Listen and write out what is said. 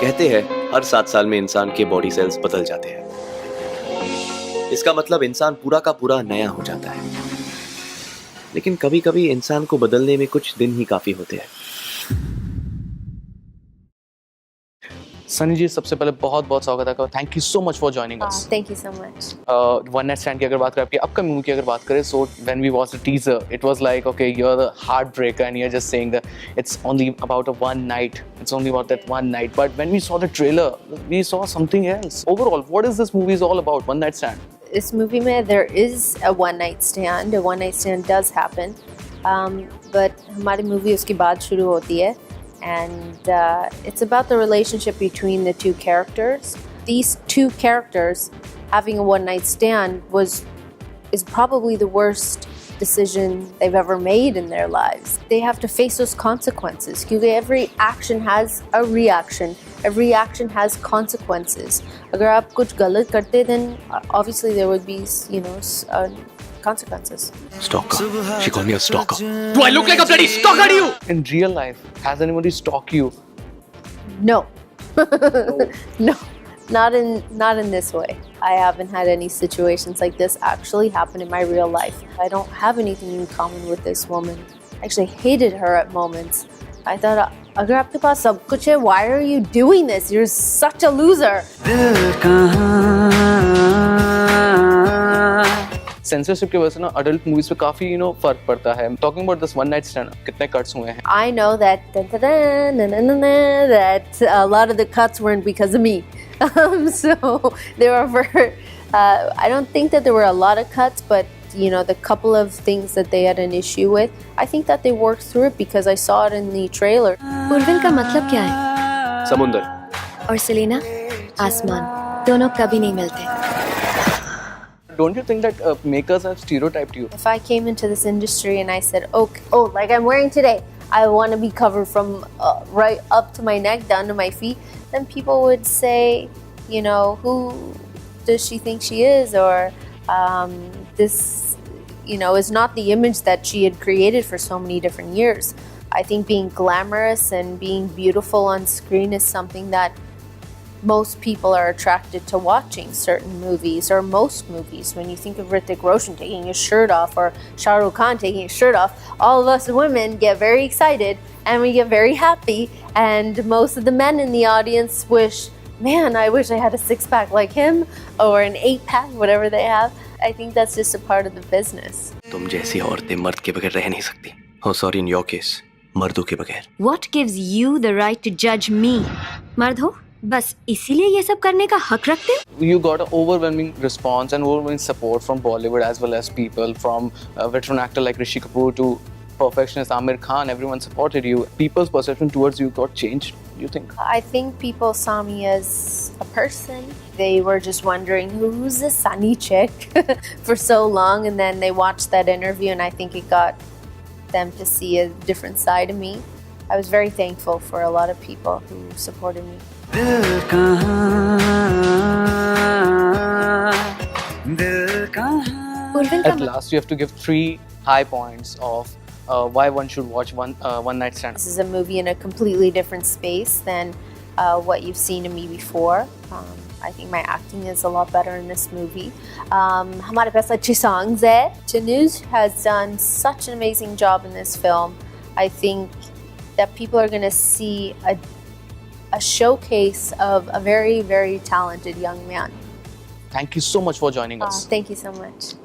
कहते हैं हर 7 साल में इंसान के बॉडी सेल्स बदल जाते हैं। इसका मतलब इंसान पूरा का पूरा नया हो जाता है। लेकिन कभी-कभी इंसान को बदलने में कुछ दिन ही काफी होते हैं। सनी जी, सबसे पहले बहुत बहुत स्वागत है आपका। Thank you so much for joining us. Thank you so much. One night stand की अगर बात करें, आपकी अपकमिंग मूवी की अगर बात करें, so when we watch the teaser it was like okay you are the heartbreaker and you are just saying that it's only about a one night, it's only about that one night, but when we saw the trailer we saw something else. Overall what is this movie is all about, one night stand? इस movie में there is a one night stand. A one night stand does happen, but हमारी movie उसके बाद शुरू होती है, and it's about the relationship between the two characters. These two characters having a one night stand is probably the worst decision they've ever made in their lives. They have to face those consequences because every action has a reaction. Every action has consequences. अगर आप कुछ गलत करते, then obviously there would be, consequences. Stalker. She called me a stalker. Do I look like a bloody stalker to you? In real life, has anybody stalked you? No. No. Not in this way. I haven't had any situations like this actually happen in my real life. I don't have anything in common with this woman. I actually hated her at moments. I thought, अगर आपके पास सब कुछ है, why are you doing this? You're such a loser. Censorship की वजह से ना adult movies पे काफी फर्क पड़ता है। Talking about this one night stand, कितने कट्स हुए हैं? I know that that a lot of the cuts weren't because of me. So there were I don't think that there were a lot of cuts, but the couple of things that they had an issue with, I think that they worked through it because I saw it in the trailer. पूर्विन का मतलब क्या है? समुंदर। और Selena? आसमान। दोनों कभी नहीं मिलते। Don't you think that makers have stereotyped you? If I came into this industry and I said, okay, like I'm wearing today, I want to be covered from right up to my neck, down to my feet, then people would say, who does she think she is? Or this, is not the image that she had created for so many different years. I think being glamorous and being beautiful on screen is something that most people are attracted to watching certain movies, or most movies. When you think of Hrithik Roshan taking his shirt off, or Shah Rukh Khan taking his shirt off, all of us women get very excited and we get very happy, and most of the men in the audience wish, man, I wish I had a six-pack like him, or an 8-pack, whatever they have. I think that's just a part of the business. तुम जैसी औरतें मर्द के बगैर रह नहीं सकती। Oh, sorry, in your case, मर्दों के बगैर। What gives you the right to judge me? मर्द हो, बस इसीलिए ये सब करने का हक रखते हो? You got an overwhelming response and overwhelming support from Bollywood as well as people, from a veteran actor like Rishi Kapoor to perfectionist Amir Khan. Everyone supported you. People's perception towards you got changed, you think? I think people saw me as a person. They were just wondering, who's this sunny chick for so long, and then they watched that interview and I think it got them to see a different side of me. I was very thankful for a lot of people who supported me. At last, you have to give 3 high points of why one should watch One Night Stand. This is a movie in a completely different space than what you've seen in me before. I think my acting is a lot better in this movie. हमारे पास अच्छे songs है. Tanuj has done such an amazing job in this film. I think that people are going to see a showcase of a very, very talented young man. Thank you so much for joining us. Thank you so much.